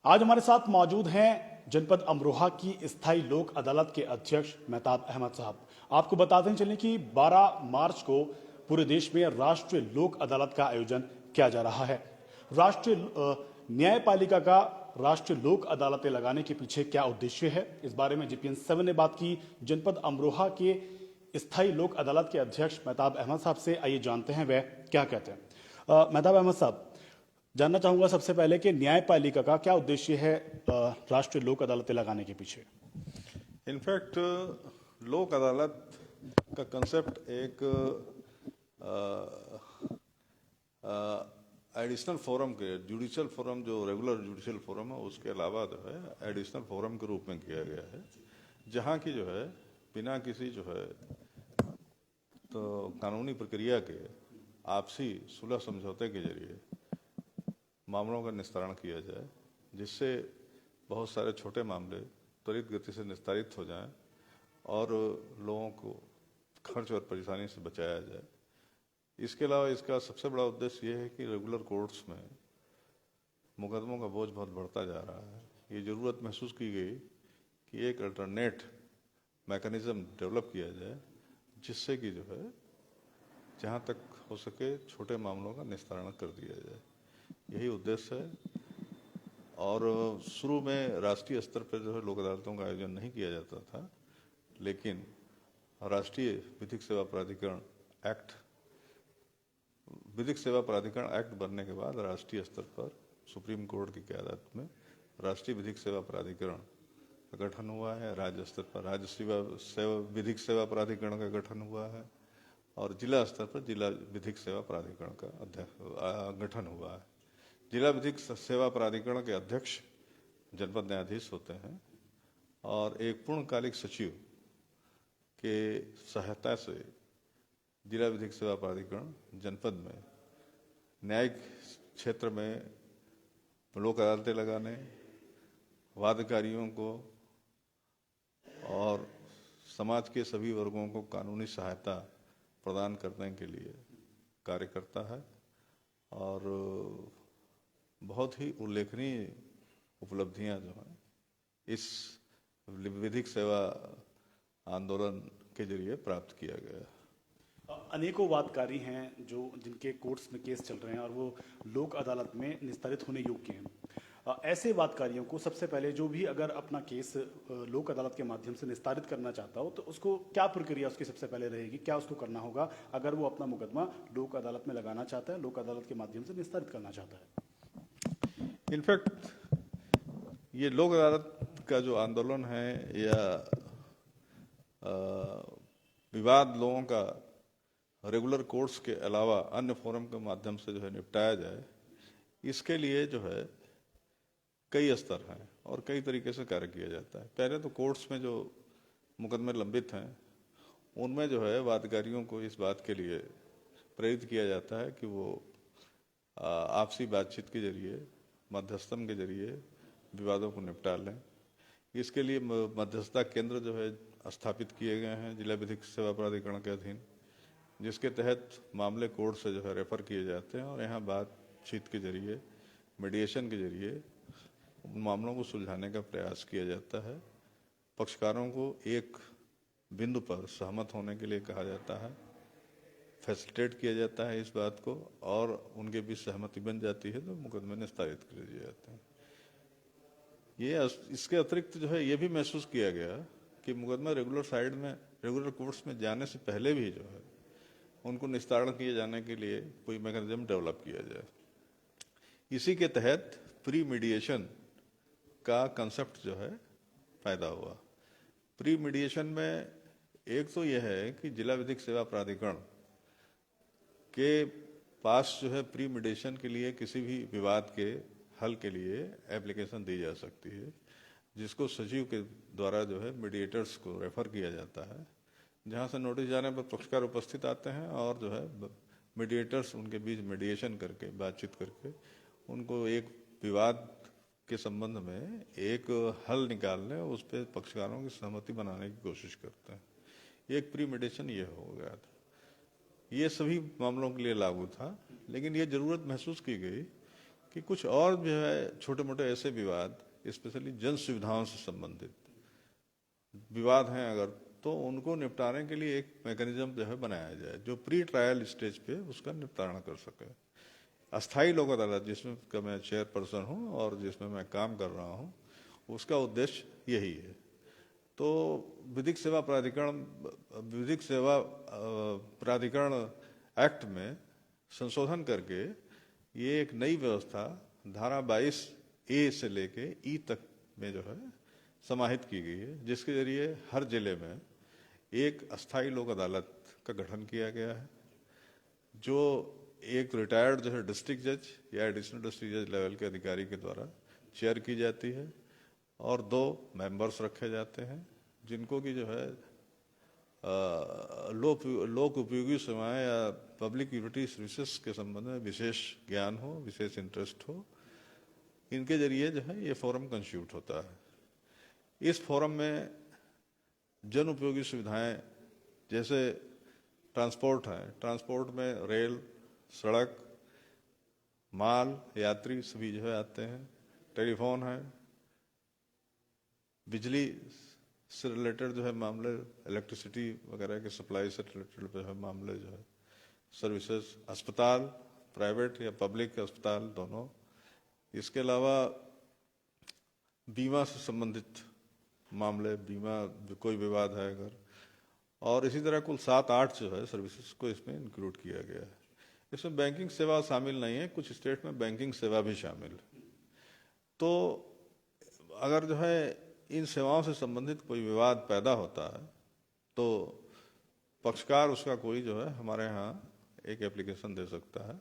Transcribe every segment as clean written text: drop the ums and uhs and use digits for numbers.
आज हमारे साथ मौजूद हैं जनपद अमरोहा की स्थायी लोक अदालत के अध्यक्ष मेहताब अहमद साहब। आपको बताते चलें कि 12 मार्च को पूरे देश में राष्ट्रीय लोक अदालत का आयोजन किया जा रहा है। राष्ट्रीय न्यायपालिका का राष्ट्रीय लोक अदालतें लगाने के पीछे क्या उद्देश्य है, इस बारे में जीपीएन 7 ने बात की जनपद अमरोहा के स्थायी लोक अदालत के अध्यक्ष मेहताब अहमद साहब से। आइए जानते हैं वह क्या कहते हैं। मेहताब अहमद साहब, जानना चाहूंगा सबसे पहले कि न्यायपालिका का क्या उद्देश्य है राष्ट्रीय लोक अदालतें लगाने के पीछे। इनफैक्ट लोक अदालत का कंसेप्ट एक एडिशनल फोरम के जुडिशियल फोरम, जो रेगुलर जुडिशियल फोरम है, उसके अलावा जो है एडिशनल फोरम के रूप में किया गया है, जहाँ की जो है बिना किसी जो है तो कानूनी प्रक्रिया के आपसी सुलह समझौते के जरिए मामलों का निस्तारण किया जाए, जिससे बहुत सारे छोटे मामले त्वरित गति से निस्तारित हो जाएं और लोगों को खर्च और परेशानी से बचाया जाए। इसके अलावा इसका सबसे बड़ा उद्देश्य ये है कि रेगुलर कोर्ट्स में मुकदमों का बोझ बहुत बढ़ता जा रहा है। ये ज़रूरत महसूस की गई कि एक अल्टरनेट मैकेनिज़्म डेवलप किया जाए, जिससे कि जो है जहाँ तक हो सके छोटे मामलों का निस्तारण कर दिया जाए। यही उद्देश्य है। और शुरू में राष्ट्रीय स्तर पर जो है लोक अदालतों का आयोजन नहीं किया जाता था, लेकिन राष्ट्रीय विधिक सेवा प्राधिकरण एक्ट बनने के बाद राष्ट्रीय स्तर पर सुप्रीम कोर्ट की क़यादत में राष्ट्रीय विधिक सेवा प्राधिकरण का गठन हुआ है। राज्य स्तर पर राज्य विधिक सेवा प्राधिकरण का गठन हुआ है और जिला स्तर पर जिला विधिक सेवा प्राधिकरण का गठन हुआ है। जिला विधिक सेवा प्राधिकरण के अध्यक्ष जनपद न्यायाधीश होते हैं और एक पूर्णकालिक सचिव के सहायता से जिला विधिक सेवा प्राधिकरण जनपद में न्यायिक क्षेत्र में लोक अदालतें लगाने, वादकारियों को और समाज के सभी वर्गों को कानूनी सहायता प्रदान करने के लिए कार्य करता है। और बहुत ही उल्लेखनीय उपलब्धियां जो हैं इस विधिक सेवा आंदोलन के जरिए प्राप्त किया गया। अनेकों वादकारी हैं जिनके कोर्ट्स में केस चल रहे हैं और वो लोक अदालत में निस्तारित होने योग्य हैं। ऐसे वादकारियों को सबसे पहले जो भी अगर अपना केस लोक अदालत के माध्यम से निस्तारित करना चाहता हो, तो उसको क्या प्रक्रिया उसकी सबसे पहले रहेगी, क्या उसको करना होगा अगर वो अपना मुकदमा लोक अदालत में लगाना चाहता है, लोक अदालत के माध्यम से निस्तारित करना चाहता है? इनफैक्ट ये लोक अदालत का जो आंदोलन है या विवाद लोगों का रेगुलर कोर्ट्स के अलावा अन्य फोरम के माध्यम से जो है निपटाया जाए, इसके लिए जो है कई स्तर हैं और कई तरीके से कार्य किया जाता है। पहले तो कोर्ट्स में जो मुकदमे लंबित हैं उनमें जो है वादकारियों को इस बात के लिए प्रेरित किया जाता है कि वो आपसी बातचीत के जरिए, मध्यस्थता के जरिए विवादों को निपटा लें। इसके लिए मध्यस्थता केंद्र जो है स्थापित किए गए हैं जिला विधिक सेवा प्राधिकरण के अधीन, जिसके तहत मामले कोर्ट से जो है रेफर किए जाते हैं और यहाँ बातचीत के जरिए, मीडिएशन के जरिए उन मामलों को सुलझाने का प्रयास किया जाता है। पक्षकारों को एक बिंदु पर सहमत होने के लिए कहा जाता है, फैसिलिटेट किया जाता है इस बात को, और उनके बीच सहमति बन जाती है तो मुकदमे निस्तारित कर दिए जाते हैं। इसके अतिरिक्त जो है ये भी महसूस किया गया कि मुकदमा रेगुलर कोर्ट्स में जाने से पहले भी जो है उनको निस्तारण किए जाने के लिए कोई मैकेनिज्म डेवलप किया जाए। इसी के तहत प्री मीडिएशन का कंसेप्ट जो है पैदा हुआ। प्री मीडिएशन में एक तो यह है कि जिला विधिक सेवा प्राधिकरण के पास जो है प्री मीडिएशन के लिए किसी भी विवाद के हल के लिए एप्लीकेशन दी जा सकती है, जिसको सचिव के द्वारा जो है मीडिएटर्स को रेफर किया जाता है, जहां से नोटिस जाने पर पक्षकार उपस्थित आते हैं और जो है मीडिएटर्स उनके बीच मीडिएशन करके, बातचीत करके उनको एक विवाद के संबंध में एक हल निकालने, उस पर पक्षकारों की सहमति बनाने की कोशिश करते हैं। एक प्री मीडिएशन ये हो गया था। ये सभी मामलों के लिए लागू था, लेकिन ये जरूरत महसूस की गई कि कुछ और जो है छोटे मोटे ऐसे विवाद, स्पेशली जन सुविधाओं से संबंधित विवाद हैं अगर, तो उनको निपटाने के लिए एक मैकेनिज्म जो है बनाया जाए जो प्री ट्रायल स्टेज पे उसका निपटारा कर सके। अस्थाई लोक अदालत जिसमें का मैं चेयरपर्सन हूँ और जिसमें मैं काम कर रहा हूँ, उसका उद्देश्य यही है। तो विधिक सेवा प्राधिकरण एक्ट में संशोधन करके ये एक नई व्यवस्था धारा 22A से लेके E तक में जो है समाहित की गई है, जिसके जरिए हर जिले में एक अस्थाई लोक अदालत का गठन किया गया है, जो एक रिटायर्ड जो है डिस्ट्रिक्ट जज या एडिशनल डिस्ट्रिक्ट जज लेवल के अधिकारी के द्वारा चेयर की जाती है और 2 मेंबर्स रखे जाते हैं जिनको कि जो है लोक उपयोगी सेवाएं या पब्लिक यूटिलिटी सर्विसेज के संबंध में विशेष ज्ञान हो, विशेष इंटरेस्ट हो। इनके जरिए जो है ये फोरम कंस्टिट्यूट होता है। इस फोरम में जन उपयोगी सुविधाएं जैसे ट्रांसपोर्ट है, ट्रांसपोर्ट में रेल, सड़क, माल, यात्री सभी जो है आते हैं। टेलीफोन है, बिजली से रिलेटेड जो है मामले, इलेक्ट्रिसिटी वगैरह के सप्लाई से रिलेटेड जो है मामले जो है, सर्विसेज, अस्पताल, प्राइवेट या पब्लिक अस्पताल दोनों। इसके अलावा बीमा से संबंधित मामले, बीमा कोई विवाद है अगर, और इसी तरह कुल 7-8 जो है सर्विसेज को इसमें इंक्लूड किया गया है। इसमें बैंकिंग सेवा शामिल नहीं है, कुछ स्टेट में बैंकिंग सेवा भी शामिल है। तो अगर जो है इन सेवाओं से संबंधित कोई विवाद पैदा होता है तो पक्षकार उसका कोई जो है हमारे यहाँ एक एप्लीकेशन दे सकता है।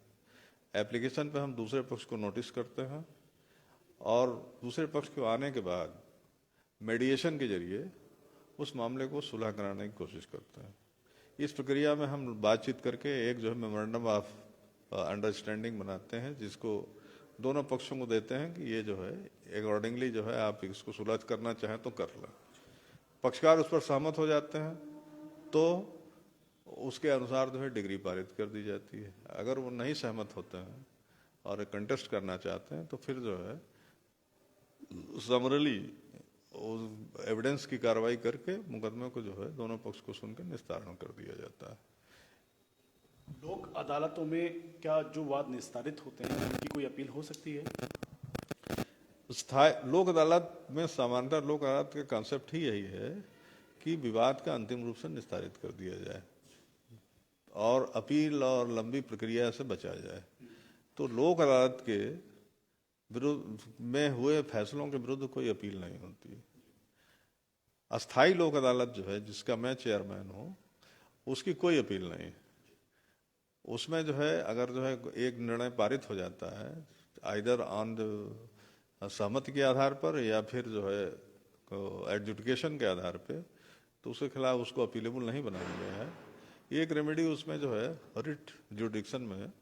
एप्लीकेशन पे हम दूसरे पक्ष को नोटिस करते हैं और दूसरे पक्ष को आने के बाद मेडिएशन के जरिए उस मामले को सुलह कराने की कोशिश करते हैं। इस प्रक्रिया में हम बातचीत करके एक जो है मेमोरेंडम ऑफ अंडरस्टैंडिंग बनाते हैं, जिसको दोनों पक्षों को देते हैं कि ये जो है अकॉर्डिंगली जो है आप इसको सुलह करना चाहें तो कर लें। पक्षकार उस पर सहमत हो जाते हैं तो उसके अनुसार जो है डिग्री पारित कर दी जाती है। अगर वो नहीं सहमत होते हैं और कंटेस्ट करना चाहते हैं तो फिर जो है समरली एविडेंस की कार्रवाई करके मुकदमे को जो है दोनों पक्ष को सुनकर निस्तारण कर दिया जाता है। लोक अदालतों में क्या जो वाद निस्तारित होते हैं उनकी कोई अपील हो सकती है? लोक अदालत में सामान्यतः लोक अदालत का कॉन्सेप्ट ही यही है कि विवाद का अंतिम रूप से निस्तारित कर दिया जाए और अपील और लंबी प्रक्रिया से बचा जाए। तो लोक अदालत के विरुद्ध में हुए फैसलों के विरुद्ध कोई अपील नहीं होती। अस्थाई लोक अदालत जो है जिसका मैं चेयरमैन हूँ, उसकी कोई अपील नहीं। उसमें जो है अगर जो है एक निर्णय पारित हो जाता है आइदर ऑन सहमति के आधार पर या फिर जो है एडजुडिकेशन के आधार पे, तो उसके खिलाफ उसको अपीलेबल नहीं बनाया गया है। एक रेमेडी उसमें जो है रिट जुडिक्शन में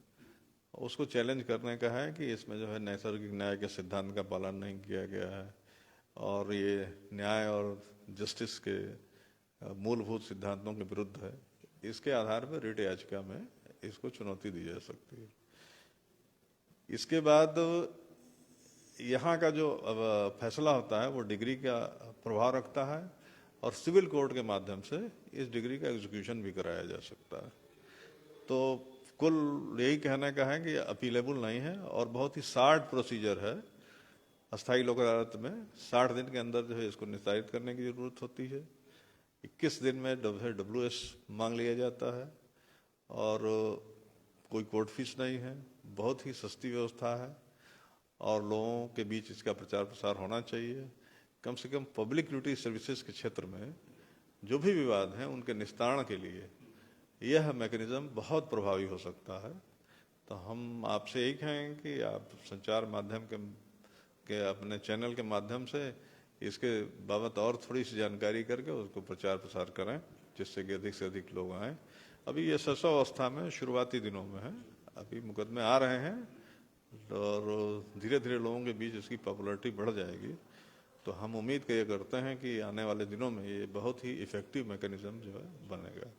उसको चैलेंज करने का है कि इसमें जो है नैसर्गिक न्याय के सिद्धांत का पालन नहीं किया गया है और ये न्याय और जस्टिस के मूलभूत सिद्धांतों के विरुद्ध है। इसके आधार पर रिट याचिका में इसको चुनौती दी जा सकती है। इसके बाद यहाँ का जो फैसला होता है वो डिग्री का प्रभाव रखता है और सिविल कोर्ट के माध्यम से इस डिग्री का एग्जीक्यूशन भी कराया जा सकता है। तो कुल यही कहने का है कि अपीलेबल नहीं है और बहुत ही शार्ट प्रोसीजर है। अस्थाई लोक अदालत में 60 दिन के अंदर जो है इसको निस्तारित करने की जरूरत होती है। 21 दिन में WS मांग लिया जाता है और कोई कोर्ट फीस नहीं है, बहुत ही सस्ती व्यवस्था है और लोगों के बीच इसका प्रचार प्रसार होना चाहिए। कम से कम पब्लिक यूटिलिटी सर्विसेज के क्षेत्र में जो भी विवाद हैं उनके निस्तारण के लिए यह मैकेनिज्म बहुत प्रभावी हो सकता है। तो हम आपसे यही कहेंगे कि आप संचार माध्यम के अपने चैनल के माध्यम से इसके बाबत और थोड़ी सी जानकारी करके उसको प्रचार प्रसार करें, जिससे कि अधिक से अधिक लोग आएँ। अभी ये सशो अवस्था में शुरुआती दिनों में है, अभी मुकदमे आ रहे हैं और धीरे धीरे लोगों के बीच इसकी पॉपुलैरिटी बढ़ जाएगी। तो हम उम्मीद करते हैं कि आने वाले दिनों में ये बहुत ही इफेक्टिव मैकेनिज्म जो है बनेगा।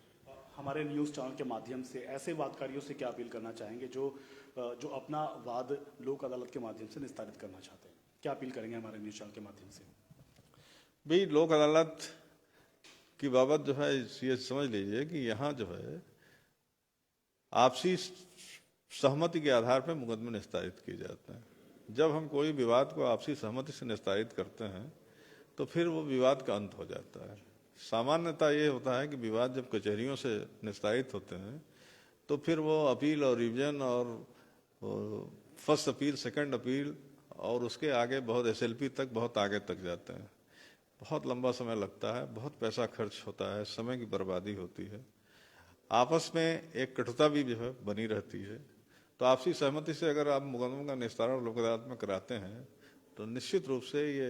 हमारे न्यूज़ चैनल के माध्यम से ऐसे वादकारियों से क्या अपील करना चाहेंगे जो अपना वाद लोक अदालत के माध्यम से निस्तारित करना चाहते हैं? क्या अपील करेंगे हमारे न्यूज़ चैनल के माध्यम से? भाई लोक अदालत की बाबत जो है ये समझ लीजिए कि यहाँ जो है आपसी सहमति के आधार पर मुकदमे निस्तारित किए जाते हैं। जब हम कोई विवाद को आपसी सहमति से निस्तारित करते हैं तो फिर वो विवाद का अंत हो जाता है। सामान्यतः ये होता है कि विवाद जब कचहरियों से निस्तारित होते हैं तो फिर वो अपील और रिवीजन और फर्स्ट अपील, सेकंड अपील और उसके आगे बहुत एसएलपी तक बहुत आगे तक जाते हैं। बहुत लंबा समय लगता है, बहुत पैसा खर्च होता है, समय की बर्बादी होती है, आपस में एक कटुता भी जो है बनी रहती है। तो आपसी सहमति से अगर आप मुकदमों का निस्तारण लोक अदालत में कराते हैं तो निश्चित रूप से ये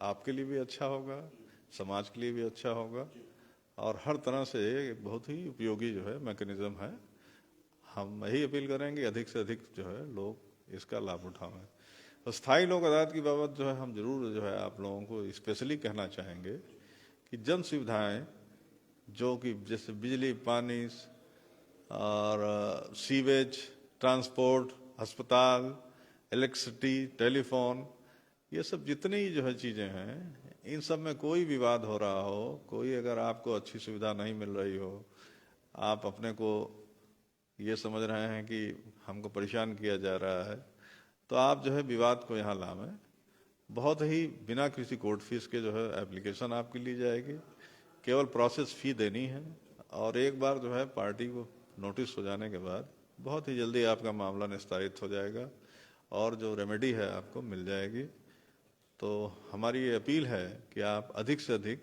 आपके लिए भी अच्छा होगा, समाज के लिए भी अच्छा होगा और हर तरह से ये बहुत ही उपयोगी जो है मैकेनिज्म है। हम यही अपील करेंगे अधिक से अधिक जो है लोग इसका लाभ उठाएं। तो स्थायी लोक अदालत की बाबत जो है हम जरूर जो है आप लोगों को स्पेशली कहना चाहेंगे कि जन सुविधाएं जो कि जैसे बिजली, पानी और सीवेज, ट्रांसपोर्ट, अस्पताल, इलेक्ट्रिसिटी, टेलीफोन, ये सब जितनी जो है चीज़ें हैं, इन सब में कोई विवाद हो रहा हो, कोई अगर आपको अच्छी सुविधा नहीं मिल रही हो, आप अपने को ये समझ रहे हैं कि हमको परेशान किया जा रहा है, तो आप जो है विवाद को यहाँ लाएं। बहुत ही बिना किसी कोर्ट फीस के जो है एप्लीकेशन आपकी ली जाएगी, केवल प्रोसेस फी देनी है और एक बार जो है पार्टी को नोटिस हो जाने के बाद बहुत ही जल्दी आपका मामला निस्तारित हो जाएगा और जो रेमेडी है आपको मिल जाएगी। तो हमारी ये अपील है कि आप अधिक से अधिक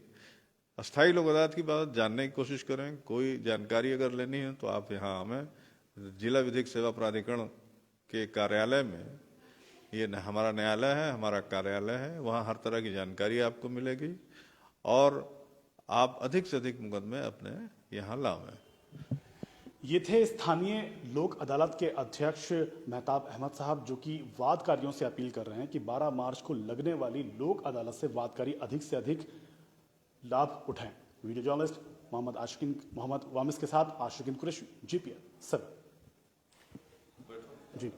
अस्थायी लोक अदालत की बात जानने की कोशिश करें। कोई जानकारी अगर लेनी है तो आप यहाँ हमें जिला विधिक सेवा प्राधिकरण के कार्यालय में, ये हमारा न्यायालय है, हमारा कार्यालय है, वहाँ हर तरह की जानकारी आपको मिलेगी और आप अधिक से अधिक मुकदमे अपने यहाँ लावें। ये थे स्थानीय लोक अदालत के अध्यक्ष मेहताब अहमद साहब, जो कि वादकारियों से अपील कर रहे हैं कि 12 मार्च को लगने वाली लोक अदालत से वादकारी अधिक से अधिक लाभ उठाएं। वीडियो जर्नलिस्ट मोहम्मद वामिस के साथ आशिकीन कुरैशी, GPN 7। जी।